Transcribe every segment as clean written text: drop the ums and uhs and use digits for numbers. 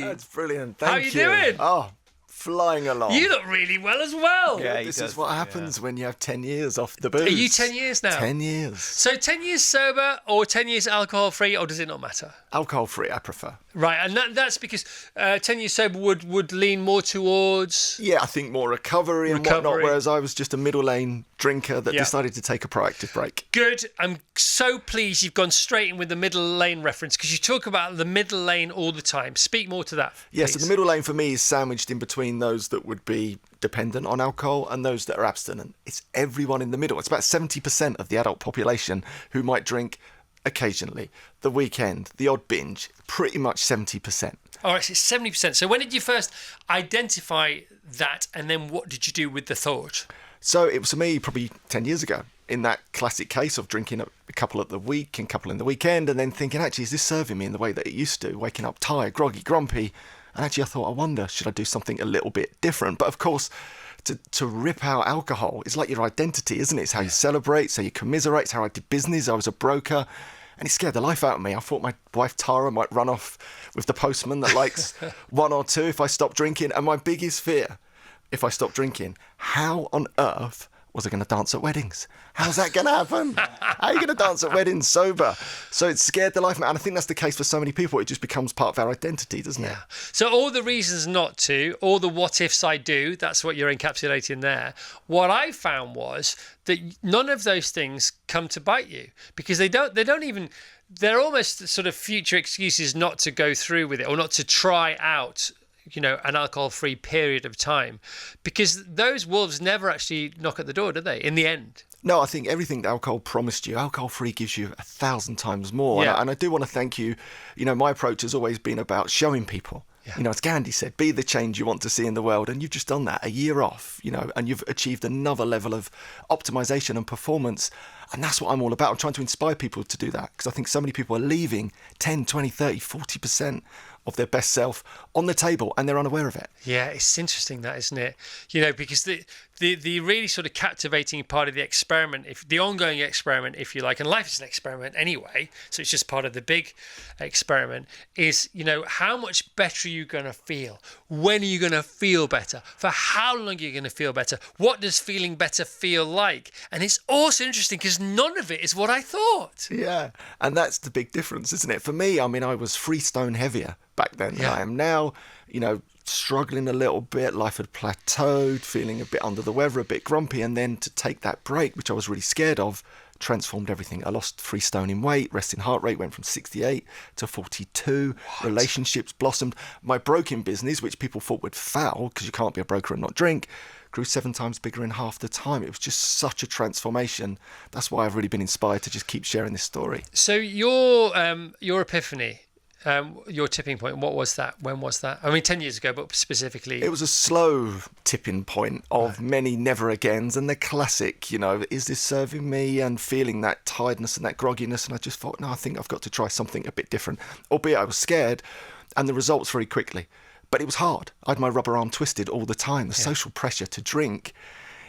That's brilliant. Thank you. How you doing? Oh, flying along. You look really well as well. Yeah, This is what happens when you have 10 years off the booze. Are you 10 years now? 10 years. So 10 years sober or 10 years alcohol-free, or does it not matter? Alcohol-free, I prefer. Right, and that's because 10 years sober would lean more towards... Yeah, I think more recovery and whatnot, whereas I was just a middle lane drinker that decided to take a proactive break. Good. I'm so pleased you've gone straight in with the middle lane reference, because you talk about the middle lane all the time. Speak more to that, Yeah, please. so the middle lane for me is sandwiched in between those that would be dependent on alcohol and those that are abstinent. It's everyone in the middle. It's about 70% of the adult population who might drink occasionally, the weekend, the odd binge, pretty much 70%. All right, so it's 70%. So when did you first identify that, and then what did you do with the thought? So it was for me probably 10 years ago, in that classic case of drinking a couple at the week and a couple in the weekend, and then thinking, actually, is this serving me in the way that it used to? Waking up tired, groggy, grumpy. And actually, I thought, I wonder, should I do something a little bit different? But of course, to rip out alcohol is like your identity, isn't it? It's how you celebrate, it's how you commiserate, it's how I did business. I was a broker, and it scared the life out of me. I thought my wife Tara might run off with the postman that likes one or two if I stopped drinking. And my biggest fear, if I stopped drinking, how on earth was I going to dance at weddings? How's that going to happen? How are you going to dance at weddings sober? So it scared the life of me. And I think that's the case for so many people. It just becomes part of our identity, doesn't it? So all the reasons not to, all the what ifs I do, that's what you're encapsulating there. What I found was that none of those things come to bite you, because they don't even, they're almost sort of future excuses not to go through with it, or not to try out, you know, an alcohol-free period of time, because those wolves never actually knock at the door, do they, in the end? No, I think everything that alcohol promised you, alcohol-free gives you 1,000 times more. Yeah. And I do want to thank you. You know, my approach has always been about showing people. You know, as Gandhi said, be the change you want to see in the world. And you've just done that a year off, you know, and you've achieved another level of optimization and performance. And that's what I'm all about. I'm trying to inspire people to do that, because I think so many people are leaving 10, 20, 30, 40% of their best self on the table, and they're unaware of it. Yeah, it's interesting that, isn't it? You know, because the really sort of captivating part of the experiment, if the ongoing experiment, if you like, and life is an experiment anyway, so it's just part of the big experiment, is, you know, how much better are you going to feel? When are you going to feel better? For how long are you going to feel better? What does feeling better feel like? And it's also interesting because none of it is what I thought. Yeah, and that's the big difference, isn't it? For me, I mean, I was freestone heavier back then than I am now. You know, struggling a little bit, life had plateaued, feeling a bit under the weather, a bit grumpy, and then to take that break, which I was really scared of, transformed everything. I lost 3 stone in weight, resting heart rate went from 68 to 42, relationships blossomed. My broking business, which people thought would fail because you can't be a broker and not drink, grew 7 times bigger in half the time. It was just such a transformation. That's why I've really been inspired to just keep sharing this story. So your epiphany, your tipping point, what was that? When was that? I mean, 10 years ago, but specifically. It was a slow tipping point of many never agains, and the classic, you know, is this serving me? And feeling that tiredness and that grogginess. And I just thought, no, I think I've got to try something a bit different. Albeit I was scared, and the results very quickly. But it was hard. I had my rubber arm twisted all the time. The social pressure to drink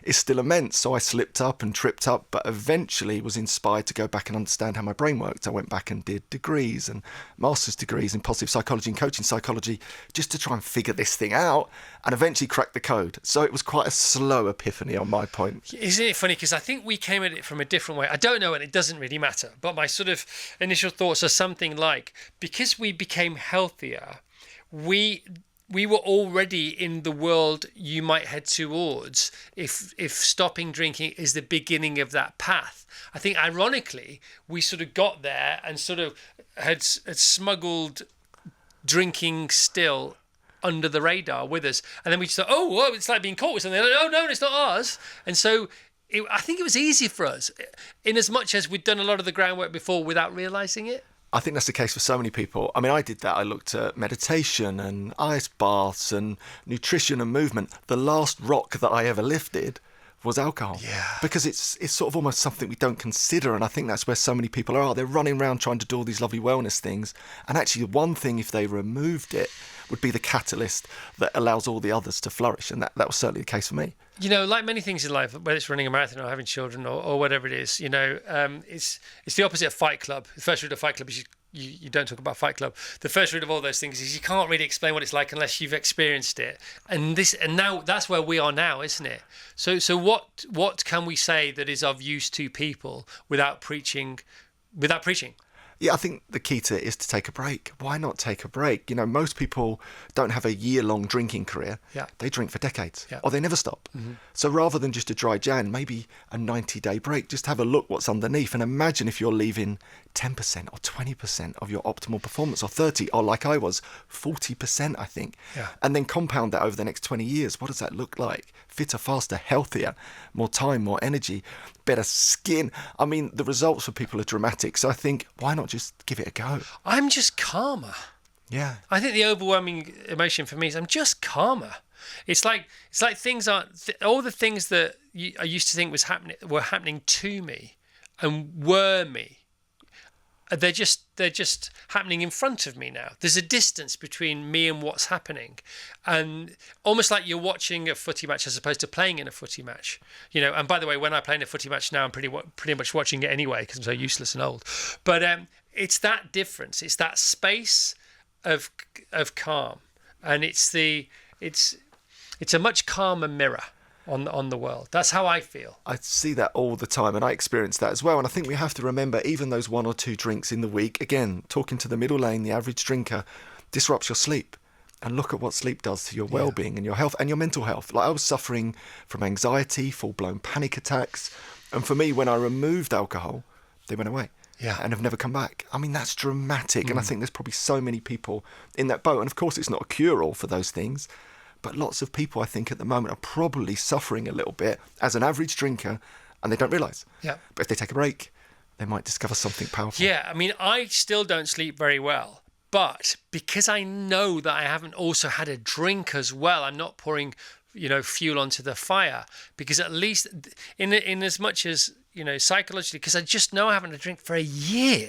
is still immense. So I slipped up and tripped up, but eventually was inspired to go back and understand how my brain worked. I went back and did degrees and master's degrees in positive psychology and coaching psychology just to try and figure this thing out, and eventually crack the code. So it was quite a slow epiphany on my point. Isn't it funny? Because I think we came at it from a different way. I don't know, and it doesn't really matter. But my sort of initial thoughts are something like, because we became healthier, we were already in the world you might head towards if stopping drinking is the beginning of that path. I think ironically, we sort of got there and sort of had smuggled drinking still under the radar with us. And then we just thought, oh, well, it's like being caught with something. Like, oh, no, it's not ours. And so I think it was easy for us, in as much as we'd done a lot of the groundwork before without realising it. I think that's the case for so many people. I mean, I did that. I looked at meditation and ice baths and nutrition and movement. The last rock that I ever lifted was alcohol. Yeah. Because it's sort of almost something we don't consider. And I think that's where so many people are. They're running around trying to do all these lovely wellness things. And actually, one thing, if they removed it, would be the catalyst that allows all the others to flourish. And that was certainly the case for me. You know, like many things in life, whether it's running a marathon or having children or whatever it is, you know, it's the opposite of Fight Club. The first rule of Fight Club is you you don't talk about Fight Club. The first rule of all those things is you can't really explain what it's like unless you've experienced it. And now that's where we are now, isn't it? So what can we say that is of use to people without preaching? Yeah, I think the key to it is to take a break. Why not take a break? Most people don't have a year-long drinking career. Yeah. They drink for decades, Yeah. or they never stop. Mm-hmm. So rather than just a dry Jan, maybe a 90-day break, just have a look what's underneath and imagine if you're leaving 10% or 20% of your optimal performance, or 30, or like I was, 40%, I think. Yeah. And then compound that over the next 20 years. What does that look like? Fitter, faster, healthier, more time, more energy, better skin. I mean, the results for people are dramatic. So I think, why not just give it a go? I'm just calmer. Yeah. I think the overwhelming emotion for me is I'm just calmer. It's like things aren't all the things that I used to think were happening to me and were me. They're just happening in front of me now. There's a distance between me and what's happening, and almost like you're watching a footy match as opposed to playing in a footy match. And by the way, when I play in a footy match now, I'm pretty much watching it anyway because I'm so useless and old. But it's that difference. It's that space of calm, and it's a much calmer mirror on the world. That's how I feel. I see that all the time, and I experience that as well. And I think we have to remember, even those 1 or 2 drinks in the week, again, talking to the middle lane, the average drinker, disrupts your sleep. And look at what sleep does to your well-being and your health and your mental health. Like, I was suffering from anxiety, full-blown panic attacks. And for me, when I removed alcohol, they went away. Yeah. And have never come back. I mean, that's dramatic. And I think there's probably so many people in that boat. And of course, it's not a cure-all for those things. But lots of people, I think, at the moment are probably suffering a little bit as an average drinker, and they don't realise. Yeah. But if they take a break, they might discover something powerful. Yeah, I mean, I still don't sleep very well. But because I know that I haven't also had a drink as well, I'm not pouring, fuel onto the fire. Because at least in as much as, psychologically, because I just know I haven't had a drink for a year,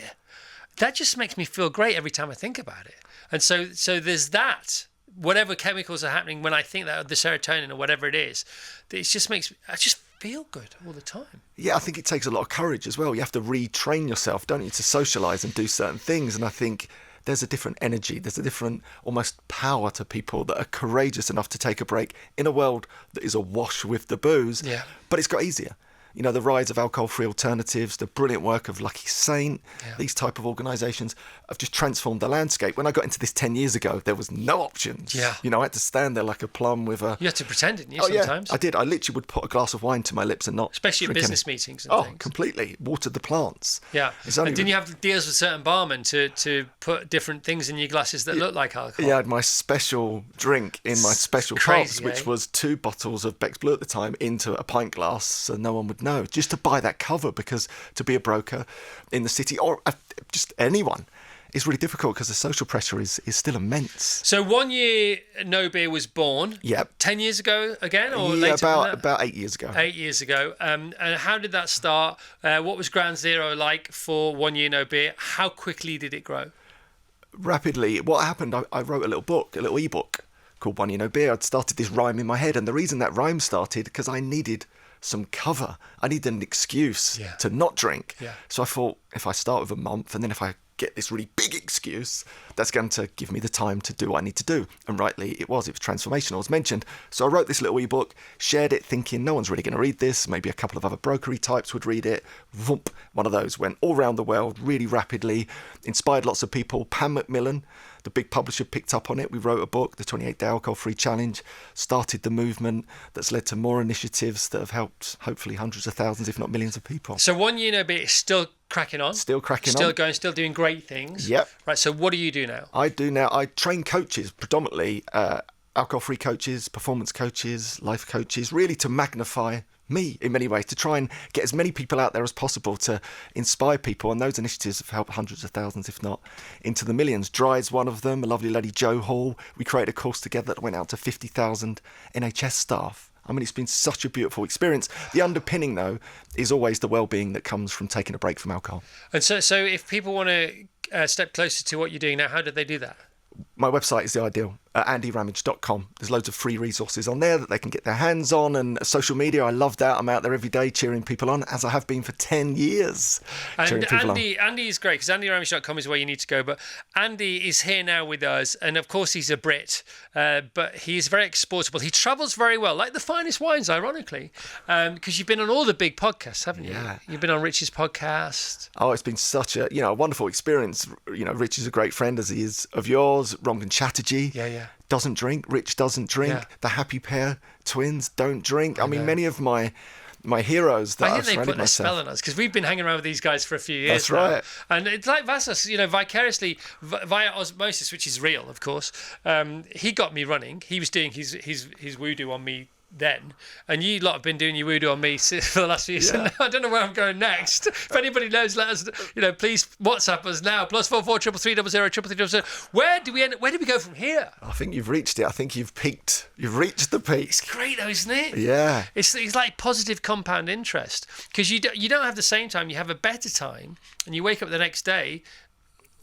that just makes me feel great every time I think about it. And so there's that. Whatever chemicals are happening when I think that, the serotonin or whatever it is, I just feel good all the time. Yeah, I think it takes a lot of courage as well. You have to retrain yourself, don't you, to socialise and do certain things. And I think there's a different energy, there's a different almost power to people that are courageous enough to take a break in a world that is awash with the booze. Yeah. But it's got easier. The rise of alcohol-free alternatives, the brilliant work of Lucky Saint, these type of organisations have just transformed the landscape. When I got into this 10 years ago, there was no options. Yeah. I had to stand there like a plum with a... You had to pretend, didn't you, Yeah, sometimes? I did. I literally would put a glass of wine to my lips and not Especially at drink business any. meetings and things. Completely. Watered the plants. Yeah. It's only And didn't you have deals with certain barmen to put different things in your glasses that look like alcohol? Yeah, I had my special drink in my special crazy, cups, which was 2 bottles of Beck's Blue at the time into a pint glass, so no one would know. Just to buy that cover, because to be a broker in the city, or just anyone, is really difficult because the social pressure is still immense. So 1 year No Beer was born. Yep. 10 years ago again, or later? About 8 years ago. 8 years ago. And how did that start? What was ground zero like for 1 year No Beer? How quickly did it grow? Rapidly. What happened, I wrote a little ebook called 1 Year No Beer. I'd started this rhyme in my head, and the reason that rhyme started, because I needed some cover. I needed an excuse to not drink. Yeah. So I thought, if I start with a month, and then if I get this really big excuse, that's going to give me the time to do what I need to do. And rightly, it was transformational, as mentioned. So I wrote this little ebook, shared it, thinking no one's really going to read this. Maybe a couple of other brokery types would read it. Voomp, one of those went all around the world really rapidly, inspired lots of people. Pam Macmillan, the big publisher, picked up on it. We wrote a book, the 28-Day Alcohol-Free Challenge, started the movement that's led to more initiatives that have helped hopefully hundreds of thousands, if not millions of people. So 1 year No Beer is still cracking on. Still cracking on. Still going, still doing great things. Yep. Right, so what do you do now? I train coaches, predominantly alcohol-free coaches, performance coaches, life coaches, really to magnify me in many ways, to try and get as many people out there as possible to inspire people. And those initiatives have helped hundreds of thousands, if not into the millions. Dry's one of them, a lovely lady, Jo Hall. We created a course together that went out to 50,000 NHS staff. I mean, it's been such a beautiful experience. The underpinning, though, is always the well-being that comes from taking a break from alcohol. And so if people want to step closer to what you're doing now, how do they do that? My website is the ideal. at andyramage.com. There's loads of free resources on there that they can get their hands on, and social media, I love that. I'm out there every day cheering people on, as I have been for 10 years. And Andy is great, because andyramage.com is where you need to go. But Andy is here now with us, and of course he's a Brit, but he's very exportable. He travels very well, like the finest wines, ironically, because you've been on all the big podcasts, haven't you? Yeah. You've been on Rich's podcast. Oh, it's been such a wonderful experience. Rich is a great friend, as he is of yours. Rangan Chatterjee doesn't drink. Rich doesn't drink. Yeah. The Happy Pair twins don't drink. I mean, many of my heroes that I think they put a spell on us, because we've been hanging around with these guys for a few years. That's right. And it's like Vassos, vicariously, via osmosis, which is real, of course. He got me running. He was doing his voodoo on me then, and you lot have been doing your voodoo on me for the last few years. Yeah. I don't know where I'm going next. If anybody knows, let us, please WhatsApp us now. +44 333 00 333 Where do we go from here? I think you've reached it. I think you've peaked. You've reached the peak. It's great though, isn't it? Yeah. It's like positive compound interest, because you don't have the same time, you have a better time, and you wake up the next day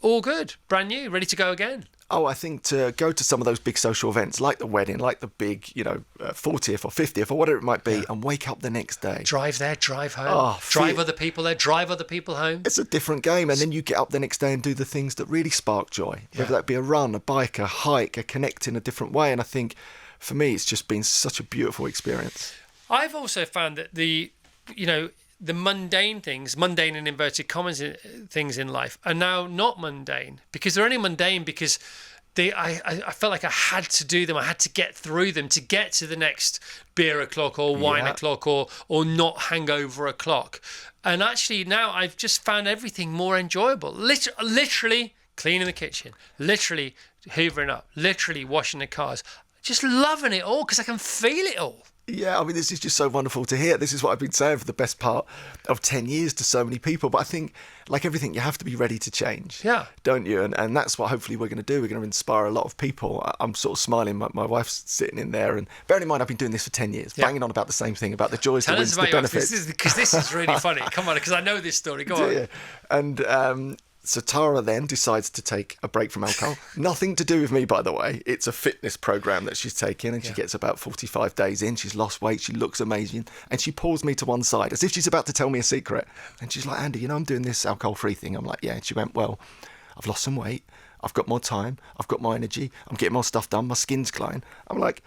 all good, brand new, ready to go again. Oh, I think to go to some of those big social events, like the wedding, like the big, 40th or 50th or whatever it might be, and wake up the next day. Drive there, drive home, drive other people there, drive other people home. It's a different game. And then you get up the next day and do the things that really spark joy, whether that be a run, a bike, a hike, a connect in a different way. And I think for me, it's just been such a beautiful experience. I've also found that the mundane things, mundane in inverted commas things in life, are now not mundane, because they're only mundane because I felt like I had to do them. I had to get through them to get to the next beer o'clock or wine o'clock or not hangover o'clock. And actually now I've just found everything more enjoyable. Literally cleaning the kitchen, literally hoovering up, literally washing the cars, just loving it all because I can feel it all. Yeah, I mean, this is just so wonderful to hear. This is what I've been saying for the best part of 10 years to so many people. But I think, like everything, you have to be ready to change. Yeah. Don't you? And that's what hopefully we're going to do. We're going to inspire a lot of people. I'm sort of smiling. My wife's sitting in there. And bearing in mind, I've been doing this for 10 years, banging on about the same thing, about the joys, the wins, the benefits. Because this is really funny. Come on, because I know this story. Go on. Yeah. And so Tara then decides to take a break from alcohol. Nothing to do with me, by the way. It's a fitness program that she's taking, and she gets about 45 days in. She's lost weight. She looks amazing. And she pulls me to one side as if she's about to tell me a secret. And she's like, Andy, I'm doing this alcohol-free thing. I'm like, yeah. And she went, well, I've lost some weight. I've got more time. I've got more energy. I'm getting more stuff done. My skin's glowing. I'm like,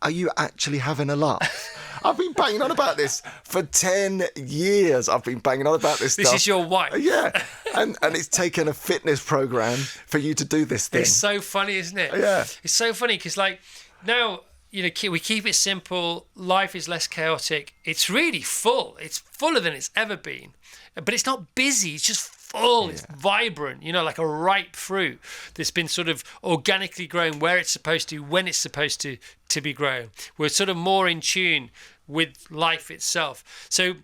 are you actually having a laugh? I've been banging on about this for 10 years. I've been banging on about this stuff. This is your wife. Yeah. And it's taken a fitness program for you to do this thing. It's so funny, isn't it? Yeah. It's so funny because, like, now, we keep it simple. Life is less chaotic. It's really full. It's fuller than it's ever been. But it's not busy. It's just full. It's vibrant, like a ripe fruit that's been sort of organically grown where it's supposed to, when it's supposed to be grown. We're sort of more in tune with life itself. So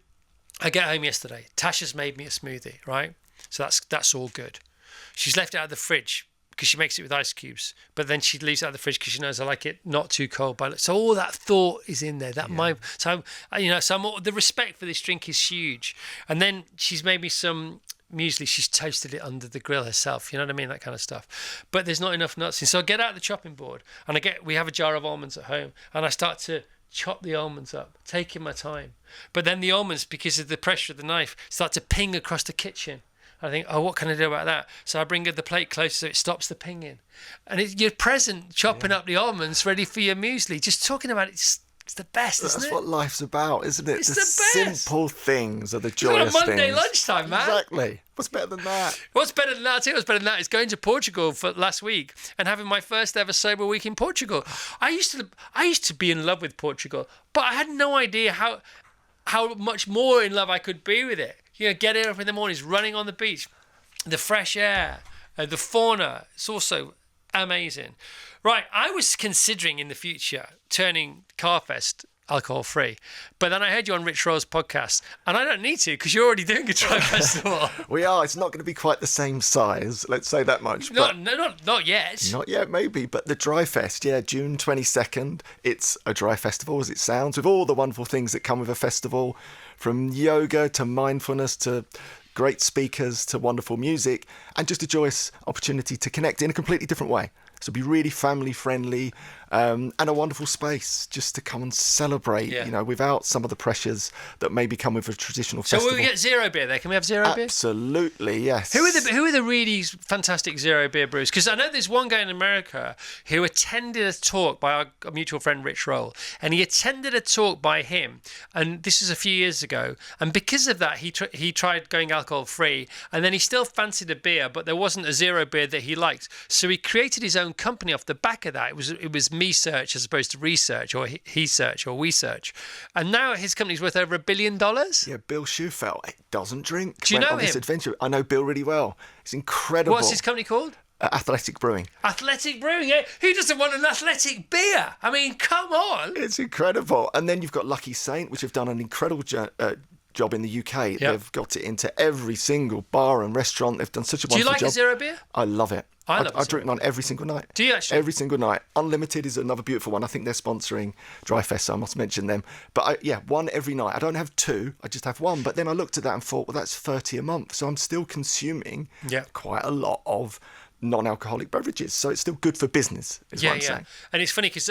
I get home yesterday. Tash has made me a smoothie, right? So that's all good. She's left it out of the fridge because she makes it with ice cubes, but then she leaves it out of the fridge because she knows I like it not too cold. So all that thought is in there. The respect for this drink is huge. And then she's made me some muesli. She's toasted it under the grill herself. You know what I mean? That kind of stuff. But there's not enough nuts in. So I get out the chopping board and we have a jar of almonds at home, and I start to chop the almonds up, taking my time. But then the almonds, because of the pressure of the knife, start to ping across the kitchen. I think, what can I do about that? So I bring the plate closer so it stops the pinging. And you're present, chopping up the almonds, ready for your muesli. Just talking about it, it's the best, isn't it? That's what life's about, isn't it? It's the the best. simple things are the It's joyous not a Monday things. lunchtime, man. Exactly. What's better than that? What's better than that? I'll tell you what's better than that is going to Portugal for last week and having my first ever sober week in Portugal. I used to be in love with Portugal, but I had no idea how much more in love I could be with it. Getting up in the mornings, running on the beach, the fresh air, the fauna. It's also amazing. Right, I was considering in the future turning Carfest alcohol-free, but then I heard you on Rich Roll's podcast, and I don't need to because you're already doing a dry festival. We are. It's not going to be quite the same size, let's say that much. Not yet. Not yet, maybe, but the Dry Fest, June 22nd. It's a dry festival, as it sounds, with all the wonderful things that come with a festival, from yoga to mindfulness to great speakers to wonderful music, and just a joyous opportunity to connect in a completely different way. So be really family friendly, and a wonderful space just to come and celebrate, without some of the pressures that maybe come with a traditional So festival. will we get zero beer there? Can we have zero beer? Absolutely, yes. Who are the really fantastic zero beer brews? Because I know there's one guy in America who attended a talk by our mutual friend Rich Roll, and he attended a talk by him, and this is a few years ago, and because of that he tried going alcohol free, and then he still fancied a beer, but there wasn't a zero beer that he liked, so he created his own company off the back of that. It was me search as opposed to research, or he search, or we search, and now his company's worth over $1 billion. Yeah, Bill Schufelt doesn't drink. Do you know on this him? adventure. I know Bill really well. It's incredible. What's his company called? Athletic Brewing. Athletic Brewing, yeah. Who doesn't want an athletic beer? I mean, come on. It's incredible. And then you've got Lucky Saint, which have done an incredible job in the UK. Yep. They've got it into every single bar and restaurant. They've done such a wonderful job. Do you like a zero beer? I love it. I drink one every single night. Do you actually? Every single night. Unlimited is another beautiful one. I think they're sponsoring Dry Fest, so I must mention them. But one every night. I don't have two. I just have one. But then I looked at that and thought, well, that's 30 a month. So I'm still consuming quite a lot of non-alcoholic beverages. So it's still good for business, is what I'm saying. And it's funny because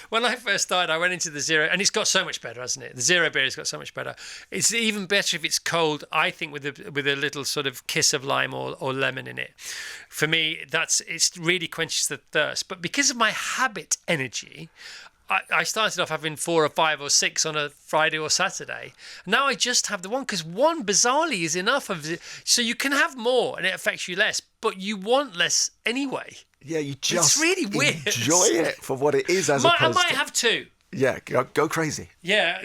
when I first started, I went into the zero, and it's got so much better, hasn't it? The zero beer has got so much better. It's even better if it's cold, I think, with a little sort of kiss of lime or lemon in it. For me, it's really quenches the thirst. But because of my habit energy, I started off having 4 or 5 or 6 on a Friday or Saturday. Now I just have the one, because one bizarrely is enough of it. So you can have more and it affects you less, but you want less anyway. Yeah, you just it's really weird. Enjoy it for what it is, as opposed I might have 2. Yeah, go crazy. Yeah.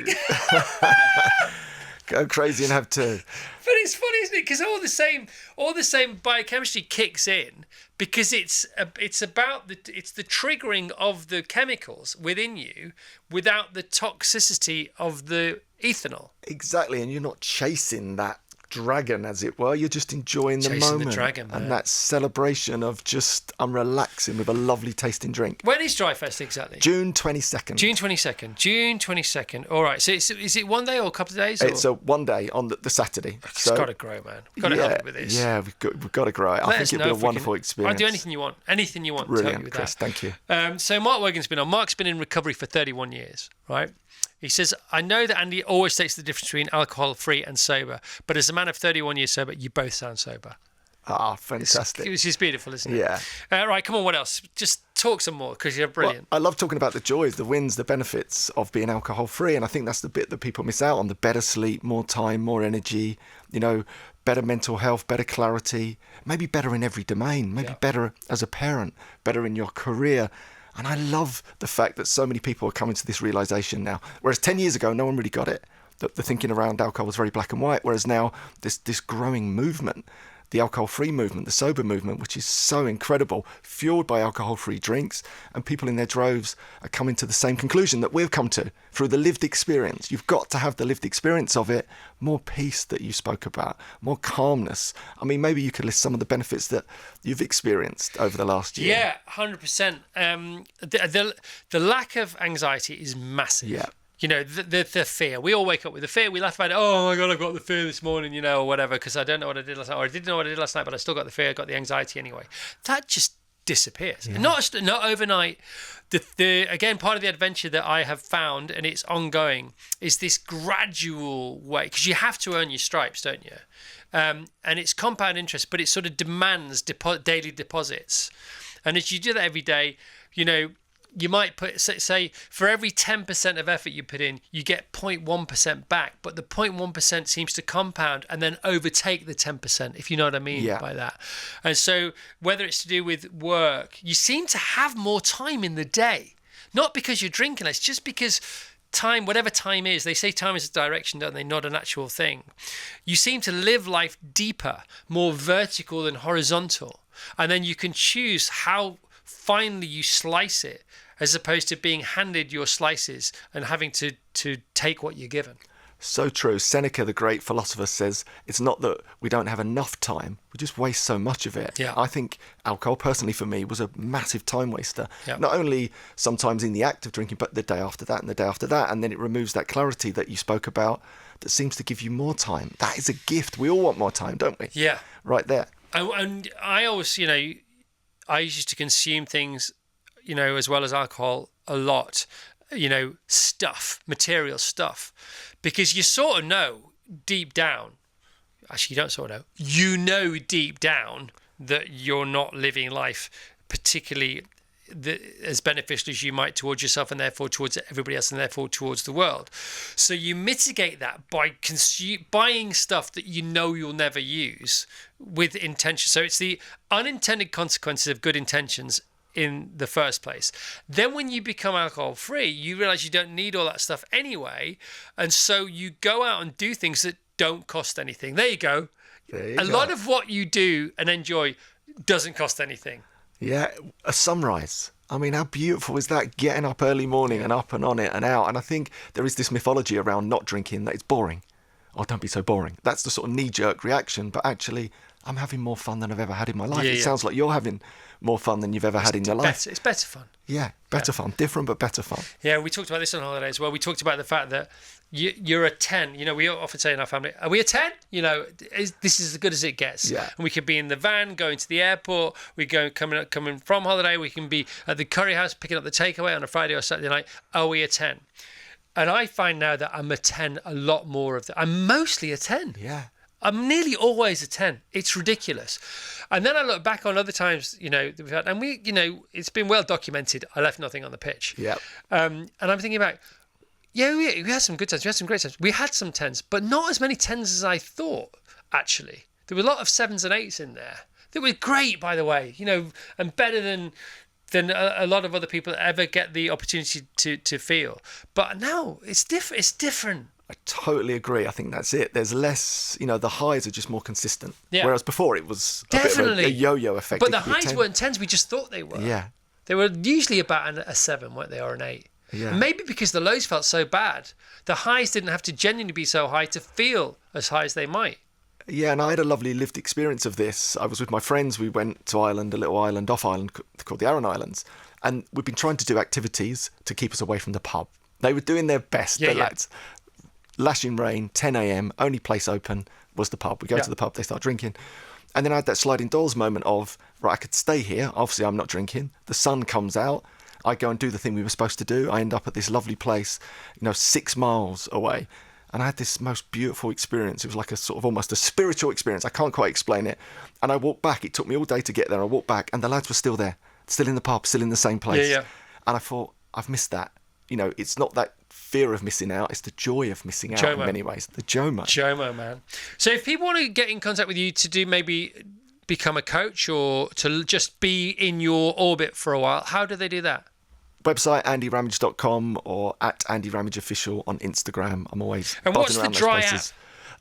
Go crazy and have 2. But it's funny, isn't it? Because all the same biochemistry kicks in, because it's about the triggering of the chemicals within you without the toxicity of the ethanol. Exactly, and you're not chasing that dragon, as it were. You're just enjoying the moment, the dragon, and that celebration of just I'm relaxing with a lovely tasting drink. When is Dry Fest exactly? June 22nd. June 22nd. All right. So is it one day or a couple of days? It's a one day on the Saturday. It's got to grow, man. We've got to help it with this. Yeah, we've got to grow it. I think it'll be a wonderful experience. I'll do anything you want. Anything you want. Brilliant, Chris. Thank you. So Mark Wogan's been on. Mark's been in recovery for 31 years, right? He says, I know that Andy always states the difference between alcohol-free and sober, but as a man of 31 years sober, you both sound sober. Ah, fantastic. It's just beautiful, isn't it? Yeah. Right, come on, what else? Just talk some more, because you're brilliant. Well, I love talking about the joys, the wins, the benefits of being alcohol-free, and I think that's the bit that people miss out on. The better sleep, more time, more energy, better mental health, better clarity, maybe better in every domain, maybe better as a parent, better in your career. And I love the fact that so many people are coming to this realisation now. Whereas 10 years ago, no one really got it. The thinking around alcohol was very black and white. Whereas now, this growing movement, the alcohol-free movement, the sober movement, which is so incredible, fueled by alcohol-free drinks, and people in their droves are coming to the same conclusion that we've come to through the lived experience. You've got to have the lived experience of it, more peace that you spoke about, more calmness. I mean, maybe you could list some of the benefits that you've experienced over the last year. Yeah, 100%. The lack of anxiety is massive. Yeah. The fear. We all wake up with the fear. We laugh about it. Oh my God, I've got the fear this morning, or whatever, because I don't know what I did last night, or I didn't know what I did last night, but I still got the fear, I got the anxiety anyway. That just disappears. Yeah. Not overnight. Again, part of the adventure that I have found, and it's ongoing, is this gradual way, because you have to earn your stripes, don't you? And it's compound interest, but it sort of demands daily deposits. And as you do that every day, you might put, say, for every 10% of effort you put in, you get 0.1% back, but the 0.1% seems to compound and then overtake the 10%, if you know what I mean by that. And so whether it's to do with work, you seem to have more time in the day, not because you're drinking less, just because time, whatever time is, they say time is a direction, don't they? Not an actual thing. You seem to live life deeper, more vertical than horizontal. And then you can choose how finely you slice it, as opposed to being handed your slices and having to take what you're given. So true. Seneca, the great philosopher, says it's not that we don't have enough time, we just waste so much of it. Yeah. I think alcohol, personally for me, was a massive time waster. Yeah. Not only sometimes in the act of drinking, but the day after that and the day after that. And then it removes that clarity that you spoke about that seems to give you more time. That is a gift. We all want more time, don't we? Yeah. Right there. And I always, I used to consume things, as well as alcohol, a lot, material stuff, because you sort of know deep down, actually you don't sort of know, deep down that you're not living life particularly as beneficial as you might towards yourself, and therefore towards everybody else, and therefore towards the world. So you mitigate that by buying stuff that you'll never use with intention. So it's the unintended consequences of good intentions in the first place. Then when you become alcohol free, you realize you don't need all that stuff anyway, and so you go out and do things that don't cost anything. There you go. A lot of what you do and enjoy doesn't cost anything. Yeah, a sunrise. I mean, how beautiful is that? Getting up early morning and up and on it and out. And I think there is this mythology around not drinking that it's boring. Oh, don't be so boring. That's the sort of knee-jerk reaction. But actually, I'm having more fun than I've ever had in my life. It sounds like you're having more fun than you've ever had in your life. It's better fun. Yeah, better fun. Different, but better fun. Yeah, we talked about this on holiday as well. We talked about the fact that you're a 10. We often say in our family, are we a 10? This is as good as it gets. Yeah. And we could be in the van going to the airport. We go coming from holiday. We can be at the curry house picking up the takeaway on a Friday or Saturday night. Are we a 10? And I find now that I'm a 10 a lot more of the. I'm mostly a 10. Yeah. I'm nearly always a 10. It's ridiculous. And then I look back on other times, that we've had, and it's been well documented. I left nothing on the pitch. Yeah. And I'm thinking about, we had some good times. We had some great times. We had some 10s, but not as many 10s as I thought, actually. There were a lot of 7s and 8s in there. They were great, by the way, and better than a lot of other people ever get the opportunity to feel. But now it's different. It's different. I totally agree. I think that's it. There's less, the highs are just more consistent. Yeah. Whereas before it was a bit of a yo-yo effect. But the highs weren't 10s, we just thought they were. Yeah. They were usually about a 7, weren't they, or an 8. Yeah. Maybe because the lows felt so bad, the highs didn't have to genuinely be so high to feel as high as they might. Yeah, and I had a lovely lived experience of this. I was with my friends. We went to Ireland, a little island off Ireland called the Aran Islands. And we've been trying to do activities to keep us away from the pub. They were doing their best, the lads. Lashing rain, 10 a.m, only place open was the pub. We go to the pub, they start drinking. And then I had that sliding doors moment of, right, I could stay here. Obviously, I'm not drinking. The sun comes out. I go and do the thing we were supposed to do. I end up at this lovely place, 6 miles away. And I had this most beautiful experience. It was like a sort of almost a spiritual experience. I can't quite explain it. And I walked back. It took me all day to get there. I walked back and the lads were still there, still in the pub, still in the same place. Yeah. And I thought, I've missed that. It's not that fear of missing out. It's the joy of missing out in many ways. The JOMO. JOMO, man. So if people want to get in contact with you to maybe become a coach or to just be in your orbit for a while, how do they do that? Website andyramage.com or at @AndyRamageOfficial on Instagram. I'm always And what's the Dry app?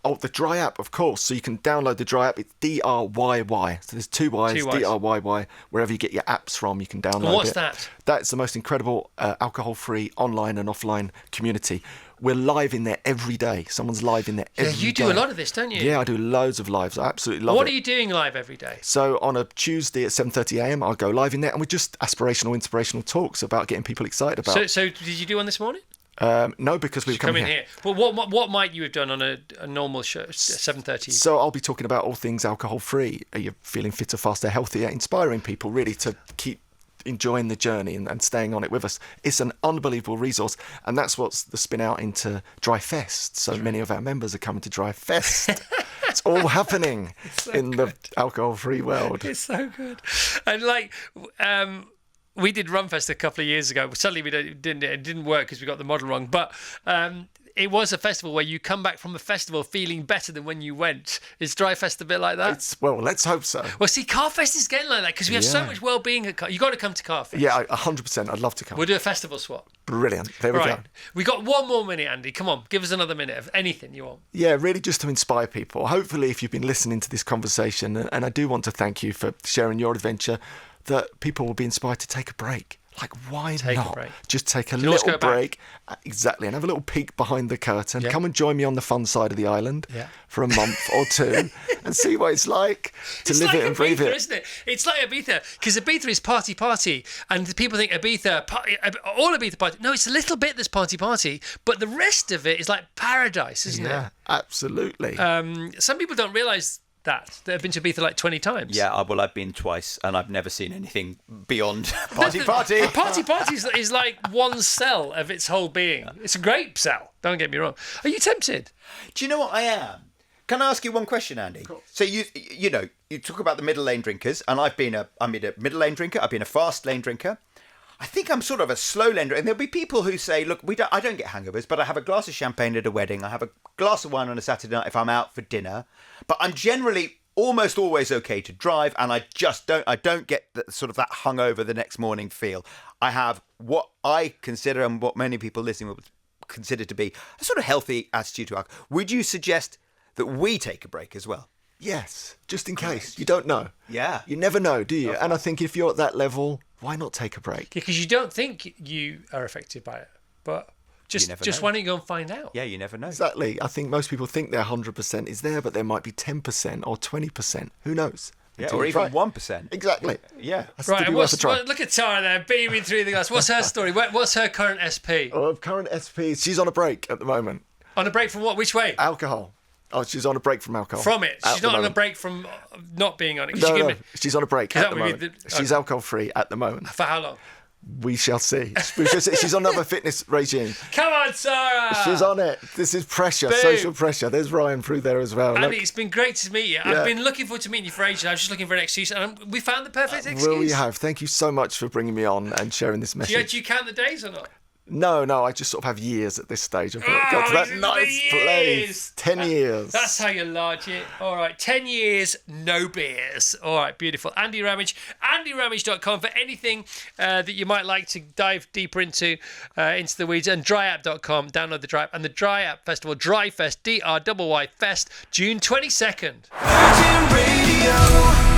Oh, the Dry app, of course. So you can download the Dry app. It's DRYY. So there's two Y's. DRYY. Wherever you get your apps from, you can download it. And what's that? That's the most incredible alcohol-free online and offline community. We're live in there every day. Someone's live in there every day. Yeah, you do a lot of this, don't you? Yeah, I do loads of lives. I absolutely love it. What are you doing live every day? So on a Tuesday at 7:30 a.m, I'll go live in there, and we're just aspirational, inspirational talks about getting people excited about. So did you do one this morning? No, because we've come in here. But what might you have done on a normal show, 7:30? So I'll be talking about all things alcohol-free. Are you feeling fitter, faster, healthier? Inspiring people really to keep enjoying the journey and staying on it with us. It's an unbelievable resource, and that's what's the spin out into Dry Fest. So many of our members are coming to Dry Fest. It's all happening the alcohol-free world. It's so good. And we did Rumfest a couple of years ago. Suddenly it didn't work because we got the model wrong. But it was a festival where you come back from a festival feeling better than when you went. Is Dry Fest a bit like that? Well, let's hope so. Well, see, Carfest is getting like that because we have so much well-being at Car. You got to come to Carfest. Yeah, 100%. I'd love to come. We'll do a festival swap. Brilliant. There we go. We got one more minute, Andy. Come on, give us another minute of anything you want. Yeah, really just to inspire people. Hopefully, if you've been listening to this conversation, and I do want to thank you for sharing your adventure, that people will be inspired to take a break. Like, why not? Just take a little break. Exactly. And have a little peek behind the curtain. Yeah. Come and join me on the fun side of the island for a month or two and see what it's like to live it and breathe it. Isn't it? It's like Ibiza, because Ibiza is party. And people think Ibiza, all Ibiza party. No, it's a little bit that's party. But the rest of it is like paradise, isn't it? Yeah, absolutely. Some people don't realise that have been to Ibiza like 20 times. Yeah, well, I've been twice, and I've never seen anything beyond party. Party is like one cell of its whole being. It's a great cell. Don't get me wrong. Are you tempted? Do you know what I am? Can I ask you one question, Andy? So you know, you talk about the middle lane drinkers, and I'm a middle lane drinker. I've been a fast lane drinker. I think I'm sort of a slow lane drinker. And there'll be people who say, look, I don't get hangovers, but I have a glass of champagne at a wedding. I have a glass of wine on a Saturday night if I'm out for dinner. But I'm generally almost always okay to drive, and I don't get sort of that hungover the next morning feel. I have what I consider, and what many people listening will consider to be, a sort of healthy attitude to alcohol. Would you suggest that we take a break as well? Yes, just in case. You don't know. Yeah. You never know, do you? And I think if you're at that level, why not take a break? Because you don't think you are affected by it, but just why don't you go and find out? Yeah, you never know. Exactly. I think most people think their 100% is there, but there might be 10% or 20%. Who knows? Yeah, Until or you even try. 1%. Exactly. Yeah. That's Right, to be and worth a try. look at Tara there, beaming through the glass. What's her story? What's her current SP? Oh, current SP, she's on a break at the moment. On a break from what? Which way? Alcohol. Oh, she's on a break from alcohol. From it. At She's the not on a moment. break from not being on it. No, she's on a break Is at that the what we moment. did? She's alcohol-free at the moment. For how long? We shall see. She's on another fitness regime. Come on, Sarah! She's on it. This is pressure, Boom. social pressure. There's Ryan through there as well. Andy, Look. it's been great to meet you. I've been looking forward to meeting you for ages. I was just looking for an excuse, and we found the perfect excuse. Will you have? Thank you so much for bringing me on and sharing this message. Do you count the days or not? No, I just sort of have years at this stage. I've got to that it's nice the place. years. 10 years. That's how you large it. All right, 10 years, no beers. All right, beautiful. Andy Ramage, andyramage.com for anything that you might like to dive deeper into the weeds, and dryapp.com. Download the Dry App. And the Dry App Festival, Dry Fest, DRYY Fest, June 22nd. Virgin Radio.